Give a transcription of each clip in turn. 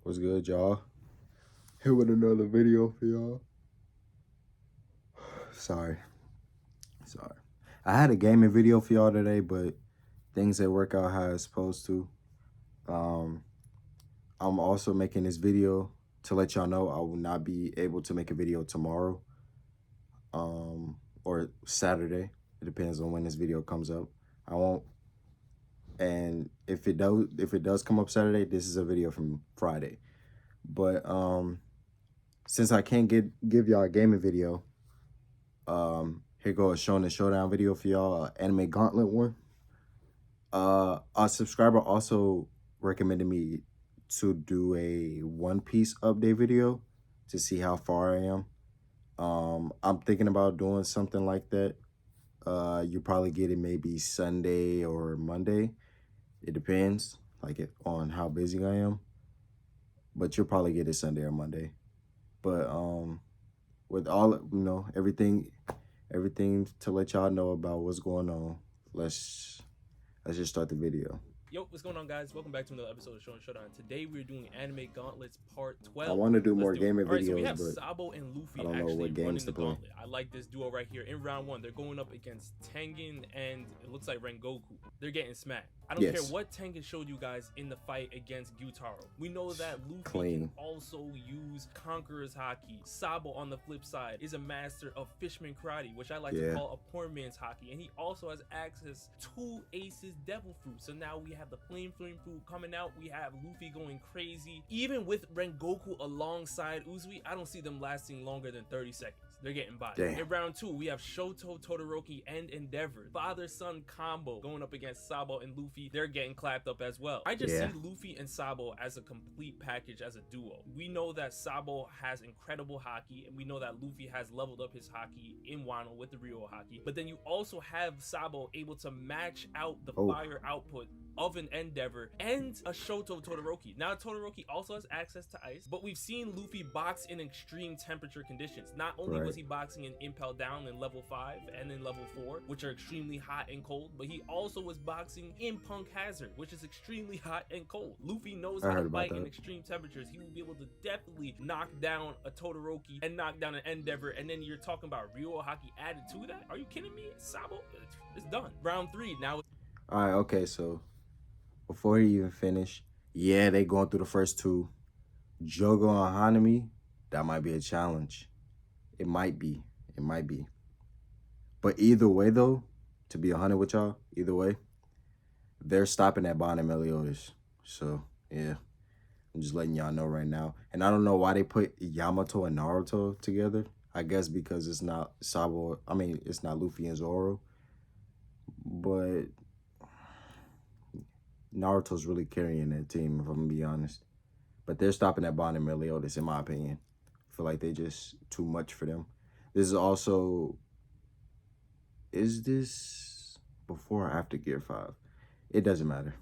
What's good, y'all? Here with another video for y'all. Sorry. I had a gaming video for y'all today, but things didn't work out how it's supposed to. I'm also making this video to let y'all know I will not be able to make a video tomorrow, or Saturday. It depends on when this video comes up. I won't. And if it does come up Saturday, this is a video from Friday. But since I can't give y'all a gaming video, here goes a Shonen Showdown video for y'all, anime Gauntlet one. A subscriber also recommended me to do a One Piece update video to see how far I am. I'm thinking about doing something like that. You probably get it maybe Sunday or Monday. It depends, on how busy I am. But you'll probably get it Sunday or Monday. But with all everything to let y'all know about what's going on, let's just start the video. Yo, what's going on, guys? Welcome back to another episode of Shonen Showdown. Today we're doing Anime Gauntlets Part 12. I want to do more gaming videos, so we have but Sabo and Luffy I don't know actually what games running to the play. Gauntlet. I like this duo right here. In round one, they're going up against Tengen and it looks like Rengoku. They're getting smacked. I don't care what Tengen showed you guys in the fight against Gyutaro. We know that Luffy can also use Conqueror's Haki. Sabo, on the flip side, is a master of Fishman Karate, which I like to call a poor man's Haki. And he also has access to Ace's Devil Fruit. So now we have the Flame Fruit coming out. We have Luffy going crazy. Even with Rengoku alongside Uzui, I don't see them lasting longer than 30 seconds. They're getting by. In round two, we have Shoto, Todoroki, and Endeavor. Father-son combo going up against Sabo and Luffy. They're getting clapped up as well. I just see Luffy and Sabo as a complete package, as a duo. We know that Sabo has incredible Haki, and we know that Luffy has leveled up his Haki in Wano with the Ryo Haki. But then you also have Sabo able to match out the fire output of an Endeavor and a Shoto Todoroki. Now Todoroki also has access to ice, but we've seen Luffy box in extreme temperature conditions. Not only was he boxing in Impel Down in level 5 and in level 4, which are extremely hot and cold, but he also was boxing in Punk Hazard, which is extremely hot and cold. Luffy knows how to fight in extreme temperatures. He will be able to definitely knock down a Todoroki and knock down an Endeavor, and then you're talking about Ryo Haki added to that? Are you kidding me? Sabo, it's done. Round 3 now. All right, okay, so before he even finished, they going through the first two. Jogo and Hanami, that might be a challenge. It might be. But either way, though, to be 100 with y'all, either way, they're stopping at Bond and Meliodas. So, yeah, I'm just letting y'all know right now. And I don't know why they put Yamato and Naruto together. I guess because it's not Sabo. I mean, it's not Luffy and Zoro. But Naruto's really carrying that team, if I'm gonna be honest. But they're stopping at Bond and Meliodas, in my opinion. I feel like they just too much for them. This is also... Is this before or after Gear 5? It doesn't matter.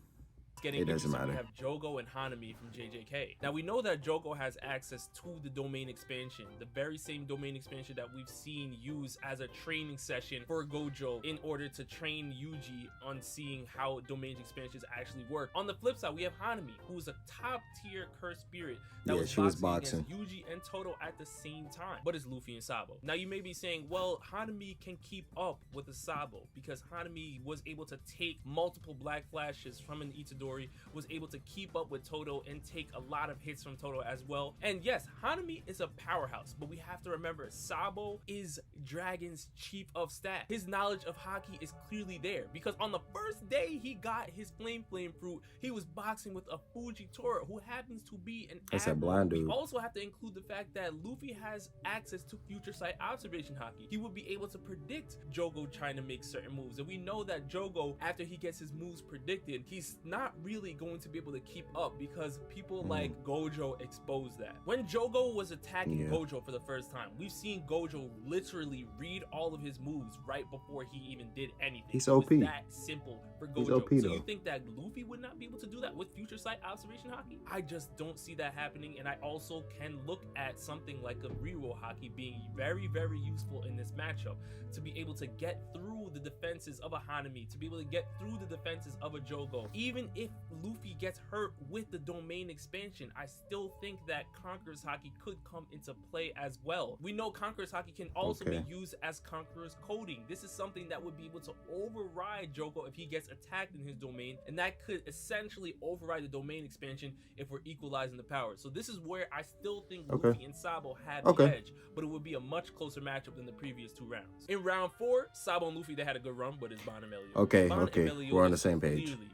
It doesn't matter. We have Jogo and Hanami from JJK. Now we know that Jogo has access to the domain expansion, the very same domain expansion that we've seen used as a training session for Gojo in order to train Yuji on seeing how domain expansions actually work. On the flip side, we have Hanami, who is a top tier cursed spirit that was boxing against Yuji and Todo at the same time, but it's Luffy and Sabo. Now you may be saying, well, Hanami can keep up with the Sabo because Hanami was able to take multiple black flashes from an Itadori, was able to keep up with Todo and take a lot of hits from Todo as well. And yes, Hanami is a powerhouse, but we have to remember Sabo is Dragon's chief of staff. His knowledge of Haki is clearly there because on the first day he got his flame fruit, he was boxing with a Fujitora who happens to be an admiral. We also have to include the fact that Luffy has access to future sight observation Haki. He would be able to predict Jogo trying to make certain moves, and we know that Jogo, after he gets his moves predicted, he's not really going to be able to keep up because people like Gojo exposed that. When Jogo was attacking Gojo for the first time, we've seen Gojo literally read all of his moves right before he even did anything. He's OP. It was that simple for Gojo. He's OP, so though. You think that Luffy would not be able to do that with future sight observation Haki? I just don't see that happening, and I also can look at something like a Ryo Haki being very, very useful in this matchup to be able to get through the defenses of a Hanami, to be able to get through the defenses of a Jogo. Even if Luffy gets hurt with the domain expansion, I still think that Conqueror's Haki could come into play as well. We know Conqueror's Haki can also be used as Conqueror's coding. This is something that would be able to override Joko if he gets attacked in his domain, and that could essentially override the domain expansion if we're equalizing the power. So this is where I still think Luffy and Sabo have the edge, but it would be a much closer matchup than the previous 2 rounds. In round 4, Sabo and Luffy, they had a good run, but it's Bond and Meliodas. We're on the same page. Clearly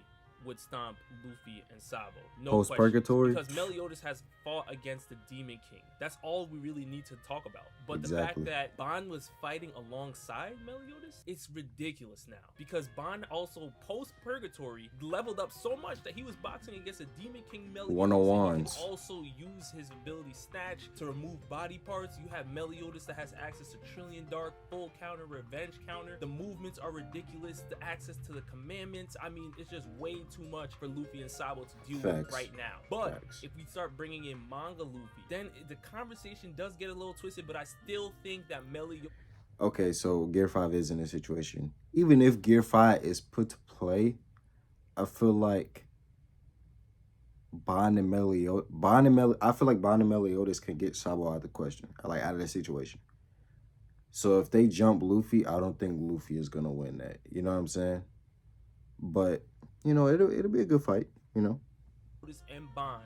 would stomp Luffy and Sabo. No Post Purgatory, because Meliodas has fought against the Demon King. That's all we really need to talk about. But the fact that Bond was fighting alongside Meliodas, it's ridiculous now, because Bond also post Purgatory leveled up so much that he was boxing against a Demon King Meliodas. 101s. He can also use his ability Snatch to remove body parts. You have Meliodas that has access to Trillion Dark, full counter, revenge counter. The movements are ridiculous. The access to the commandments, I mean, it's just way too much for Luffy and Sabo to deal with right now. But if we start bringing in manga Luffy, then the conversation does get a little twisted, but I still think that Meliodas... Okay, so Gear 5 is in a situation. Even if Gear 5 is put to play, I feel like Bond and Meliodas can get Sabo out of the question, like out of the situation. So if they jump Luffy, I don't think Luffy is gonna win that. You know what I'm saying? But you know, it'll be a good fight. You know. And Bond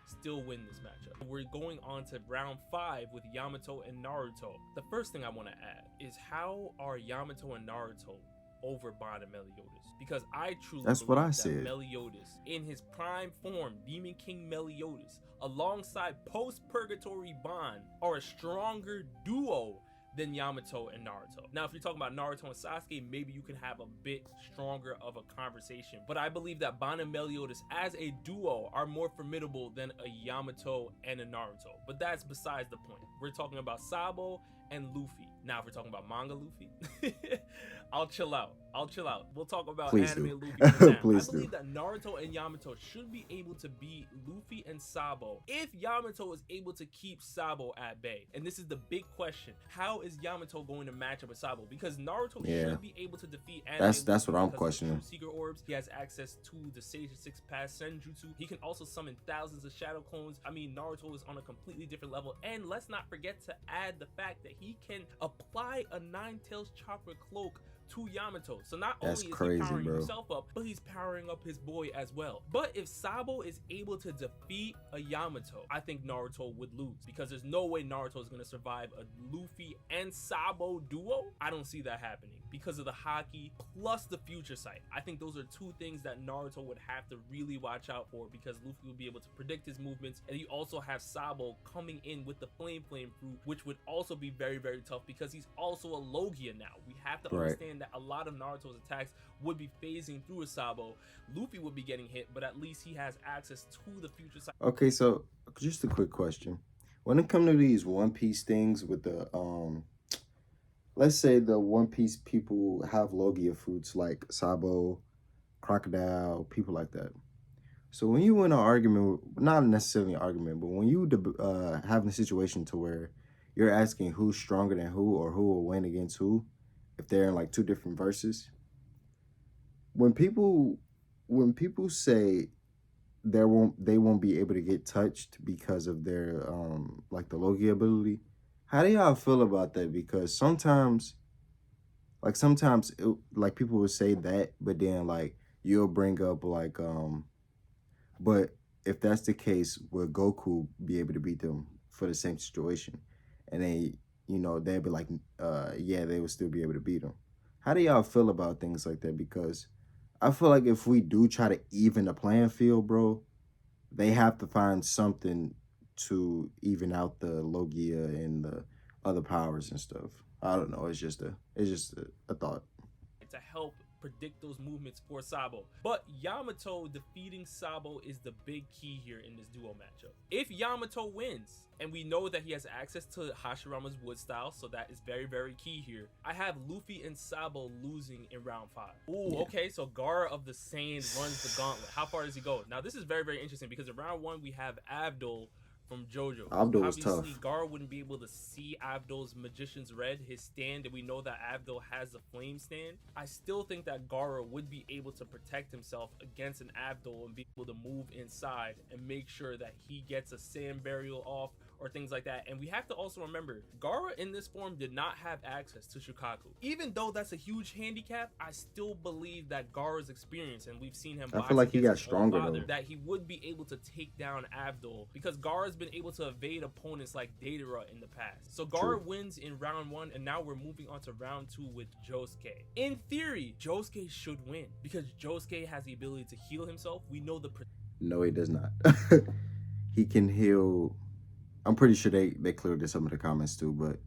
still win this matchup. We're going on to round 5 with Yamato and Naruto. The first thing I want to add is, how are Yamato and Naruto over Bond and Meliodas? Because I truly believe that Meliodas, in his prime form, Demon King Meliodas, alongside post-Purgatory Bond, are a stronger duo than Yamato and Naruto. Now, if you're talking about Naruto and Sasuke, maybe you can have a bit stronger of a conversation. But I believe that Bond and Meliodas as a duo are more formidable than a Yamato and a Naruto. But that's besides the point. We're talking about Sabo and Luffy. Now, if we're talking about manga Luffy, I'll chill out. We'll talk about anime Luffy now. I believe that Naruto and Yamato should be able to beat Luffy and Sabo if Yamato is able to keep Sabo at bay. And this is the big question. How is Yamato going to match up with Sabo? Because Naruto should be able to defeat anime That's what I'm questioning. Secret orbs. He has access to the Sage of Six Paths Senjutsu. He can also summon thousands of shadow clones. I mean, Naruto is on a completely different level. And let's not forget to add the fact that he can apply a Nine-Tails chakra cloak to Yamato. So not only is he powering himself up, but he's powering up his boy as well. But if Sabo is able to defeat a Yamato, I think Naruto would lose, because there's no way Naruto is going to survive a Luffy and Sabo duo. I don't see that happening because of the Haki plus the future sight. I think those are 2 things that Naruto would have to really watch out for, because Luffy will be able to predict his movements, and you also have Sabo coming in with the flame fruit, which would also be very, very tough, because he's also a Logia now. We have to understand that a lot of Naruto's attacks would be phasing through a Sabo. Luffy would be getting hit, but at least he has access to the future side. Okay, so just a quick question. When it comes to these One Piece things with the let's say the One Piece people have Logia fruits like Sabo, Crocodile, people like that. So when you win an argument, not necessarily an argument, but when you have a situation to where you're asking who's stronger than who, or who will win against who, if they're in like 2 different verses, when people say they won't be able to get touched because of their like the Logia ability, how do y'all feel about that? Because sometimes people will say that, but then like you'll bring up like but if that's the case, will Goku be able to beat them for the same situation? And they, you know, they'd be like, yeah, they would still be able to beat them. How do y'all feel about things like that? Because I feel like if we do try to even the playing field, bro, they have to find something to even out the Logia and the other powers and stuff. I don't know. It's just a thought. To help predict those movements for Sabo. But Yamato defeating Sabo is the big key here in this duo matchup. If Yamato wins, and we know that he has access to Hashirama's wood style, so that is very, very key here, I have Luffy and Sabo losing in round 5. Ooh, okay, so Gaara of the Sand runs the gauntlet. How far does he go? Now, this is very, very interesting, because in round 1, we have Abdul from JoJo. Abdul was Obviously, tough. Gaara wouldn't be able to see Abdul's Magician's Red, his stand, and we know that Abdul has the Flame stand. I still think that Gaara would be able to protect himself against an Abdul and be able to move inside and make sure that he gets a sand burial off or things like that. And we have to also remember, Gaara in this form did not have access to Shukaku. Even though that's a huge handicap, I still believe that Gaara's experience, and we've seen him, I feel like he got stronger father, though. that he would be able to take down Abdul, because Gaara's been able to evade opponents like Datara in the past. So Gaara wins in round 1, and now we're moving on to round 2 with Josuke. In theory, Josuke should win because Josuke has the ability to heal himself. We know the... No, he does not. He can heal... I'm pretty sure they cleared this up in the comments too, but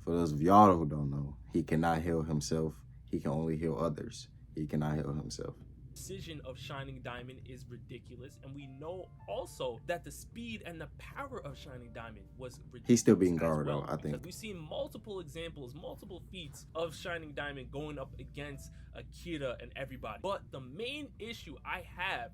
for those of y'all who don't know, he cannot heal himself. He can only heal others. He cannot heal himself. Precision of Shining Diamond is ridiculous, and we know also that the speed and the power of Shining Diamond was ridiculous. He's still being Gaara though, I think. We've seen multiple examples, multiple feats of Shining Diamond going up against Akira and everybody. But the main issue I have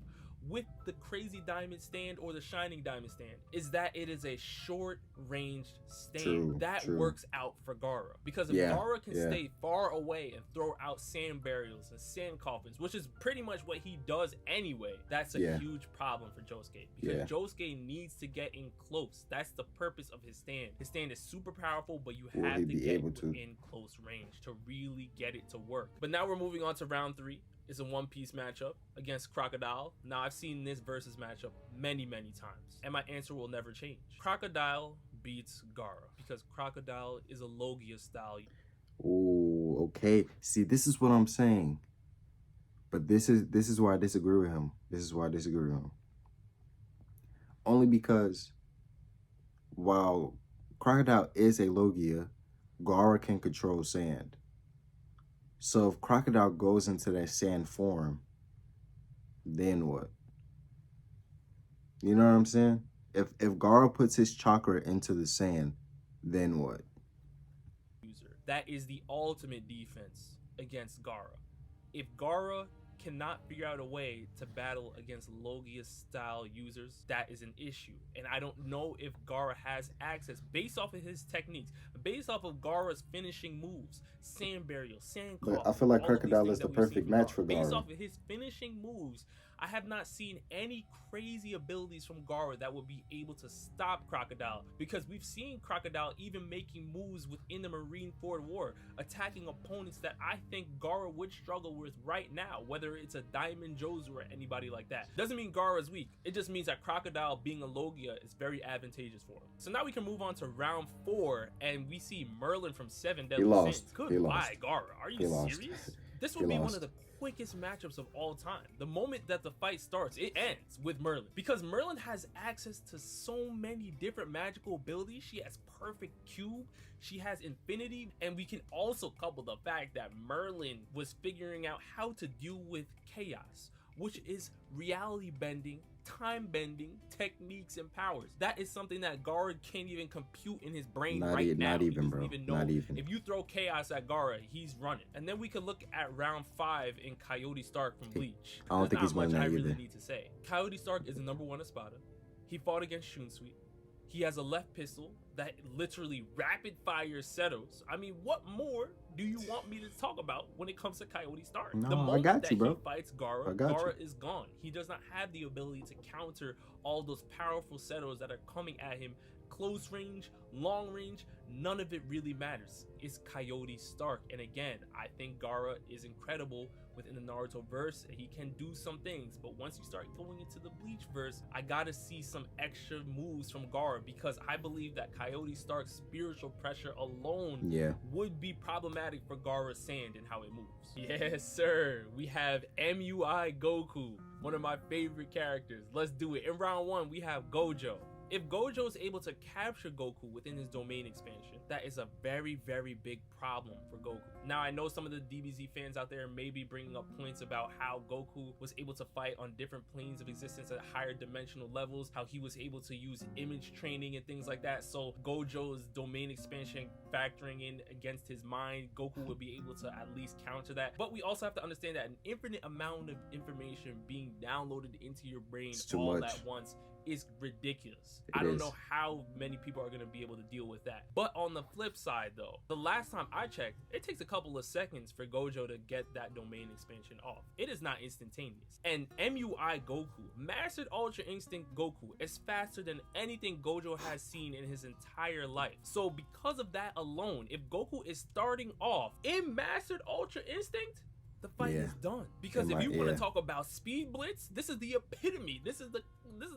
with the Crazy Diamond stand or the Shining Diamond stand is that it is a short ranged stand. That works out for Gaara, because if Gaara can stay far away and throw out sand burials and sand coffins, which is pretty much what he does anyway, that's a huge problem for Josuke, because Josuke needs to get in close. That's the purpose of his stand. His stand is super powerful, but you have to get in close range to really get it to work. But now we're moving on to round 3. It's a one-piece matchup against Crocodile. Now, I've seen this versus matchup many times, and my answer will never change. Crocodile beats Gaara because Crocodile is a Logia style. Oh, okay. See, this is what I'm saying. But this is why I disagree with him. This is why I disagree with him. Only because while Crocodile is a Logia, Gaara can control sand. So if Crocodile goes into that sand form, then what? You know what I'm saying? If Gaara puts his chakra into the sand, then what? That is the ultimate defense against Gaara. If Gaara cannot figure out a way to battle against Logia style users, that is an issue. And I don't know if Gaara has access based off of his techniques, based off of Gaara's finishing moves, sand burial, sand coffin. I feel like Crocodile is the perfect match for Gaara. Based off of his finishing moves, I have not seen any crazy abilities from Gaara that would be able to stop Crocodile, because we've seen Crocodile even making moves within the Marineford War, attacking opponents that I think Gaara would struggle with right now, whether it's a Diamond Jozu or anybody like that. Doesn't mean Gaara is weak. It just means that Crocodile being a Logia is very advantageous for him. So now we can move on to round 4, and we see Merlin from 7 Deadly Sins. Goodbye, Gaara. Are you serious? This would be one of the quickest matchups of all time. The moment that the fight starts, it ends with Merlin, because Merlin has access to so many different magical abilities. She has perfect cube, she has infinity, and we can also couple the fact that Merlin was figuring out how to deal with chaos, which is reality bending, time bending techniques and powers. That is something that Gaara can't even compute in his brain now. Not even, bro. Not even. If you throw chaos at Gaara, he's running. And then we can look at round 5 in Coyote Stark from Bleach. I don't think he's winning that either. I really need to say. Coyote Stark is the #1 Espada. He fought against Shunsui. He has a left pistol that literally rapid fire Setos. I mean, what more do you want me to talk about when it comes to Coyote Stark? No, the moment I got you, bro. He fights Gaara, Gaara is gone. He does not have the ability to counter all those powerful Setos that are coming at him. Close range, long range, none of it really matters. It's Coyote Stark. And again, I think Gaara is incredible within the Naruto verse. He can do some things, but once you start going into the Bleach verse, I gotta see some extra moves from Gaara, because I believe that Coyote Stark's spiritual pressure alone would be problematic for Gaara's sand and how it moves. Yes, sir. We have MUI Goku, one of my favorite characters. Let's do it. In round 1, we have Gojo. If Gojo is able to capture Goku within his domain expansion, that is a very big problem for Goku. Now, I know some of the DBZ fans out there may be bringing up points about how Goku was able to fight on different planes of existence at higher dimensional levels, how he was able to use image training and things like that. So Gojo's domain expansion factoring in against his mind, Goku would be able to at least counter that. But we also have to understand that an infinite amount of information being downloaded into your brain all at once is ridiculous. I don't know how many people are going to be able to deal with that. But on the flip side though, the last time I checked, it takes a couple of seconds for Gojo to get that domain expansion off. It is not instantaneous. And MUI Goku, Mastered Ultra Instinct Goku, is faster than anything Gojo has seen in his entire life. So because of that alone, if Goku is starting off in Mastered Ultra Instinct, the fight is done. Because if you want to talk about speed blitz, this is the epitome. This is the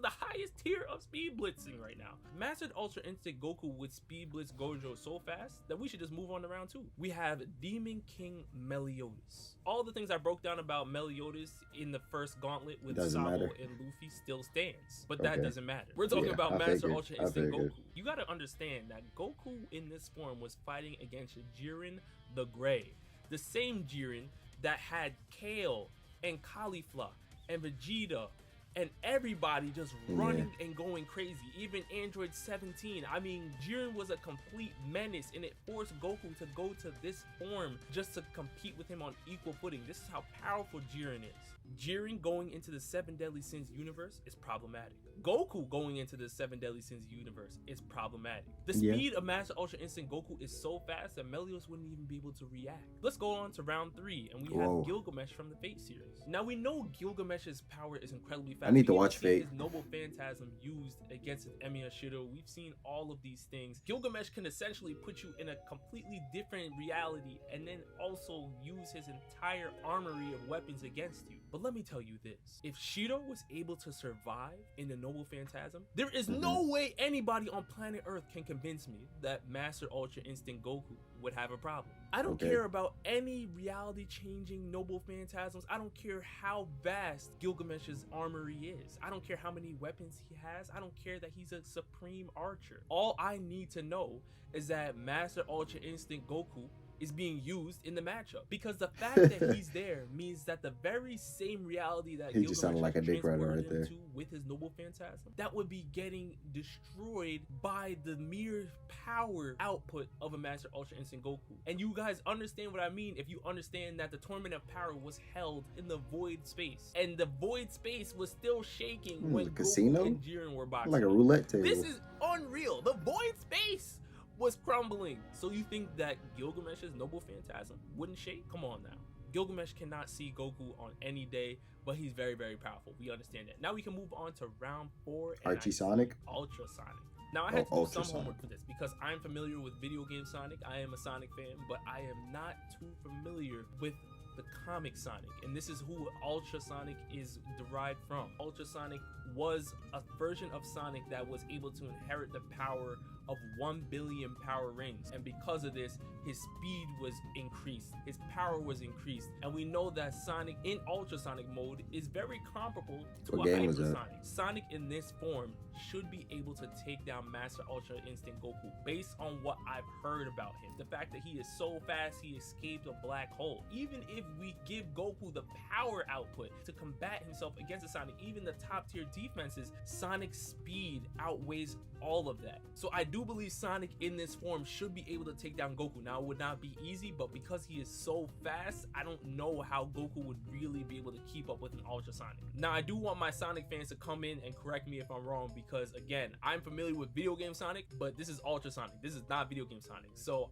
highest tier of speed blitzing right now. Mastered Ultra Instinct Goku would speed blitz Gojo so fast that we should just move on to round 2. We have Demon King Meliodas. All the things I broke down about Meliodas in the first Gauntlet with Sabo and Luffy still stands, but that doesn't matter. We're talking about Master Ultra Instinct Goku. You got to understand that Goku in this form was fighting against Jiren the Gray, the same Jiren that had Kale and Caulifla and Vegeta and everybody just running and going crazy. Even Android 17. I mean, Jiren was a complete menace, and it forced Goku to go to this form just to compete with him on equal footing. This is how powerful Jiren is. Jiren going into the 7 Deadly Sins universe is problematic. Goku going into the 7 Deadly Sins universe is problematic. The speed of Master Ultra Instinct Goku is so fast that Meliodas wouldn't even be able to react. Let's go on to round 3, and we have Gilgamesh from the Fate series. Now we know Gilgamesh's power is incredibly fast. I need to watch Fate. His Noble Phantasm used against Emiya Shido. We've seen all of these things. Gilgamesh can essentially put you in a completely different reality and then also use his entire armory of weapons against you. But let me tell you this, if Shido was able to survive in the Noble Phantasm, there is no way anybody on planet Earth can convince me that Master Ultra Instinct Goku would have a problem. I don't care about any reality changing Noble Phantasms. I don't care how vast Gilgamesh's armory is. I don't care how many weapons he has. I don't care that he's a supreme archer. All I need to know is that Master Ultra Instinct Goku is being used in the matchup, because the fact that he's there means that the very same reality that he just sounded like a dick rider right there with his Noble Phantasm, that would be getting destroyed by the mere power output of a Master Ultra Instinct Goku. And you guys understand what I mean if you understand that the Tournament of Power was held in the void space, and the void space was still shaking when Goku and Jiren were boxing. Like a roulette table. This is unreal. The void space was crumbling. So you think that Gilgamesh's Noble Phantasm wouldn't shake? Come on now. Gilgamesh cannot see Goku on any day, but he's very, very powerful. We understand that. Now we can move on to round 4. Archie Sonic? Ultra Sonic. Now I had to do some homework for this because I'm familiar with video game Sonic. I am a Sonic fan, but I am not too familiar with the comic Sonic, and this is who Ultra Sonic is derived from. Ultra Sonic was a version of Sonic that was able to inherit the power of 1 billion power rings, and because of this, his speed was increased, his power was increased, and we know that Sonic in Ultra Sonic mode is very comparable to a Hyper Sonic. Sonic in this form should be able to take down Master Ultra Instinct Goku based on what I've heard about him. The fact that he is so fast, he escaped a black hole. Even if we give Goku the power output to combat himself against the Sonic, even the top tier defenses, Sonic's speed outweighs all of that. So I do believe Sonic in this form should be able to take down Goku. Now it would not be easy, but because he is so fast, I don't know how Goku would really be able to keep up with an Ultra Sonic. Now I do want my Sonic fans to come in and correct me if I'm wrong, because again, I'm familiar with video game Sonic, but this is Ultra Sonic. This is not video game Sonic. So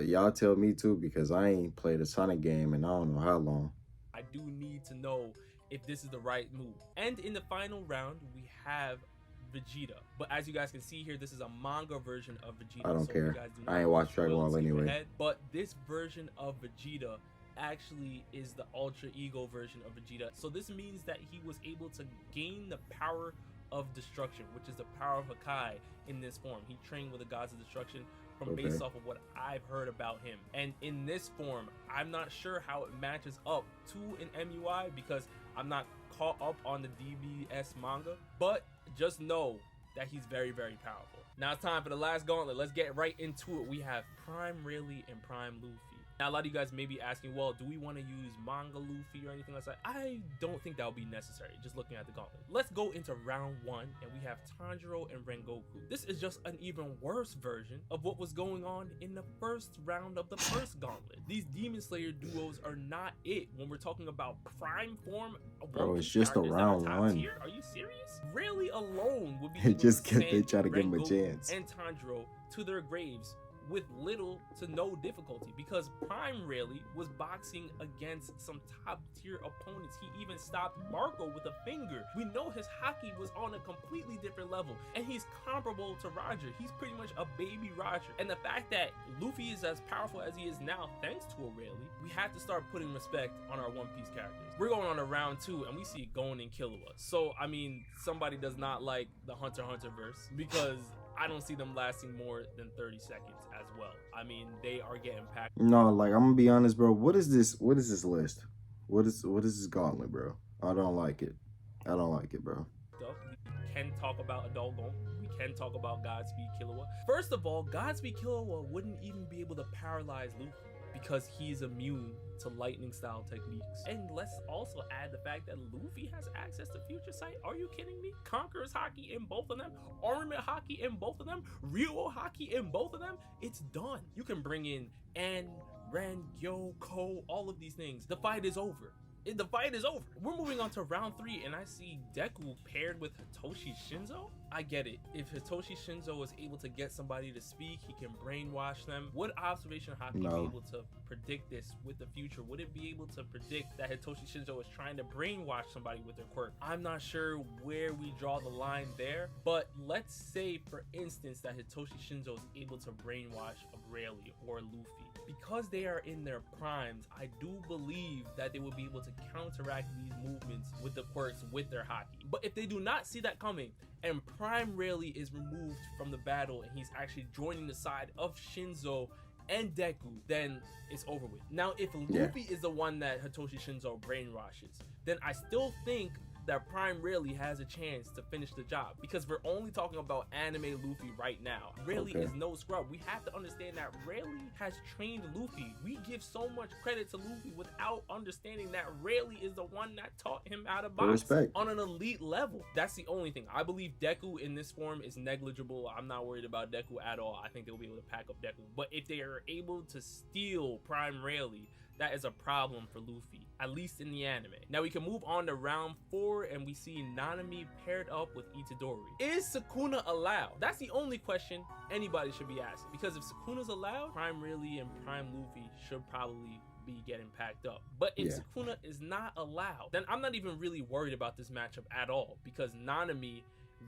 y'all tell me too, because I ain't played a Sonic game and I don't know how long. I do need to know if this is the right move. And in the final round, we have Vegeta. But as you guys can see here, this is a manga version of Vegeta. I don't care. I ain't watched Dragon Ball anyway. But this version of Vegeta actually is the Ultra Ego version of Vegeta. So this means that he was able to gain the power of destruction, which is the power of Hakai in this form. He trained with the gods of destruction from based off of what I've heard about him. And in this form, I'm not sure how it matches up to an MUI because I'm not caught up on the DBS manga, but just know that he's very, very powerful. Now it's time for the last gauntlet. Let's get right into it. We have Prime Rayleigh and Prime Luffy. Now, a lot of you guys may be asking, well, do we want to use manga Luffy or anything like that? I don't think that would be necessary, just looking at the gauntlet. Let's go into round 1, and we have Tanjiro and Rengoku. This is just an even worse version of what was going on in the first round of the first gauntlet. These Demon Slayer duos are not it when we're talking about prime form. Bro, it's just a round 1. Tier? Are you serious? Rayleigh alone would be they try to give him a chance. And Tanjiro to their graves with little to no difficulty, because Prime Rayleigh was boxing against some top tier opponents. He even stopped Marco with a finger. We know his haki was on a completely different level, and he's comparable to Roger. He's pretty much a baby Roger. And the fact that Luffy is as powerful as he is now thanks to a Rayleigh, we have to start putting respect on our One Piece characters. We're going on to round 2, and we see Gon and Killua. So I mean, somebody does not like the Hunter x Hunter verse, because I don't see them lasting more than 30 seconds as well. I mean, they are getting packed. No, like, I'm gonna be honest, bro. What is this list? What is this gauntlet, bro? I don't like it. I don't like it, bro. We can talk about Adult Gon. We can talk about Godspeed Killua. First of all, Godspeed Killua wouldn't even be able to paralyze Luffy, because he's immune to lightning style techniques. And let's also add the fact that Luffy has access to Future Sight. Are you kidding me? Conqueror's haki in both of them, Armament haki in both of them, Ryuo haki in both of them. It's done. You can bring in En, Ren, Yoko, all of these things. The fight is over. The fight is over. We're moving on to round 3, and I see Deku paired with Hitoshi Shinzo. I get it. If Hitoshi Shinzo is able to get somebody to speak, he can brainwash them. Would Observation Haki be able to predict this with the future? Would it be able to predict that Hitoshi Shinzo is trying to brainwash somebody with their quirk? I'm not sure where we draw the line there, but let's say, for instance, that Hitoshi Shinzo is able to brainwash a Rayleigh or Luffy. Because they are in their primes, I do believe that they will be able to counteract these movements with the quirks with their haki. But if they do not see that coming, and Prime Rayleigh is removed from the battle and he's actually joining the side of Shinzo and Deku, then it's over with. Now, if Luffy is the one that Hitoshi Shinzo brainwashes, then I still think that Prime Rayleigh has a chance to finish the job, because we're only talking about anime Luffy right now. Rayleigh is no scrub. We have to understand that Rayleigh has trained Luffy. We give so much credit to Luffy without understanding that Rayleigh is the one that taught him how to box on an elite level. That's the only thing. I believe Deku in this form is negligible. I'm not worried about Deku at all. I think they'll be able to pack up Deku. But if they are able to steal Prime Rayleigh, that is a problem for Luffy, at least in the anime. Now we can move on to round 4, and we see Nanami paired up with Itadori. Is Sukuna allowed? That's the only question anybody should be asking, because if Sukuna's allowed, Prime Rayleigh and Prime Luffy should probably be getting packed up. But if Sukuna is not allowed, then I'm not even really worried about this matchup at all, because Nanami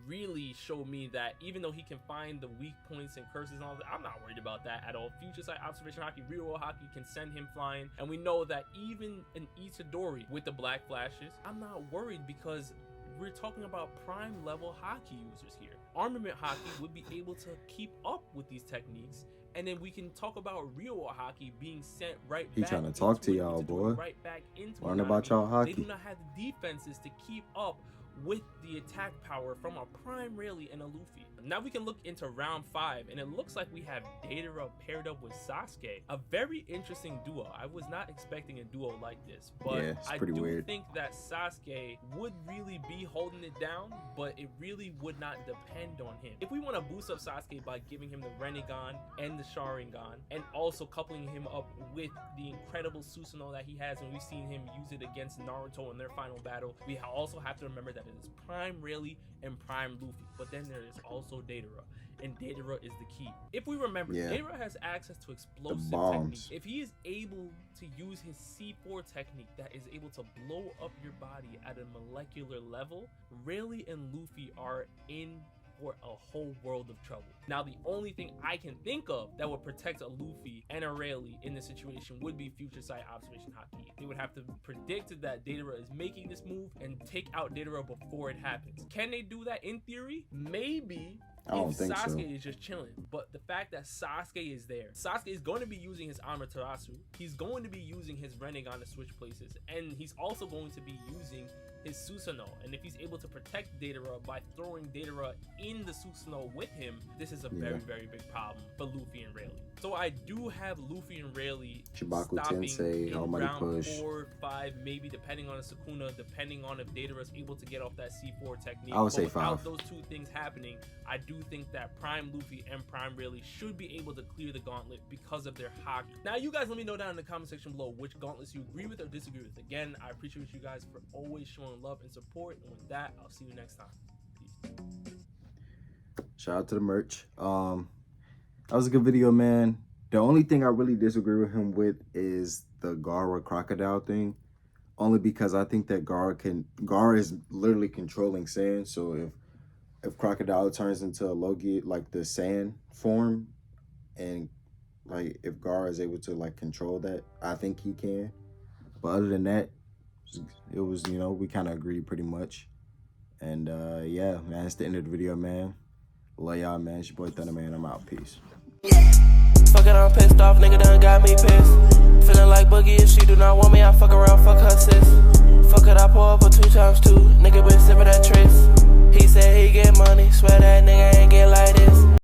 really showed me that even though he can find the weak points and curses and all that, I'm not worried about that at all. Future Sight, Observation Haki, Ryuo Haki can send him flying, and we know that even in Itadori with the black flashes, I'm not worried, because we're talking about prime level Haki users here. Armament Haki would be able to keep up with these techniques, and then we can talk about Ryuo Haki being sent right back. He trying to talk to y'all, boy. Right back into learn about y'all Haki. They do not have the defenses to keep up with the attack power from a Prime Rayleigh and a Luffy. Now we can look into round 5, and it looks like we have Deidara paired up with Sasuke. A very interesting duo. I was not expecting a duo like this, but I do think that Sasuke would really be holding it down, but it really would not depend on him. If we want to boost up Sasuke by giving him the Rinnegan and the Sharingan, and also coupling him up with the incredible Susanoo that he has, and we've seen him use it against Naruto in their final battle, we also have to remember that it is Prime Rayleigh and Prime Luffy, but then there is also Deidara, and Deidara is the key. If we remember, Deidara has access to explosive techniques. If he is able to use his C4 technique that is able to blow up your body at a molecular level, Rayleigh and Luffy are in for a whole world of trouble. Now, the only thing I can think of that would protect a Luffy and a Rayleigh in this situation would be Future Sight, Observation Haki. They would have to predict that Deidara is making this move and take out Deidara before it happens. Can they do that in theory? Maybe. I don't think Sasuke is just chilling, but the fact that Sasuke is there, Sasuke is going to be using his Amaterasu, he's going to be using his Rinnegan to switch places, and he's also going to be using his Susanoo, and if he's able to protect Datara by throwing Datara in the Susanoo with him, this is a very, very big problem for Luffy and Rayleigh. So I do have Luffy and Rayleigh Shibaku stopping Tensei, in Almighty round Push. 4, 5, maybe depending on the Sukuna, depending on if Datara is able to get off that C4 technique. I would say without 5. those two things happening, I do think that Prime Luffy and Prime Rayleigh should be able to clear the gauntlet because of their haki. Now you guys let me know down in the comment section below which gauntlets you agree with or disagree with. Again, I appreciate you guys for always showing love and support, and with that, I'll see you next time. Peace. Shout out to the merch. That was a good video, man. The only thing I really disagree with him with is the Gaara Crocodile thing. Only because I think that Gaara is literally controlling sand. So if Crocodile turns into a Logi, like the sand form, and like if Gaara is able to like control that, I think he can. But other than that, it was, you know, we kind of agreed pretty much. And yeah, man, that's the end of the video, man. Love y'all, man. It's your boy Thunder, man. I'm out. Peace. Fuck it, I'm pissed off, nigga done got me pissed. Feeling like Boogie, if she do not want me, I fuck around, fuck her sis. Fuck it, I pour up for 2 times 2. Nigga been sipping that Tris. He said he get money, swear that nigga ain't get like this.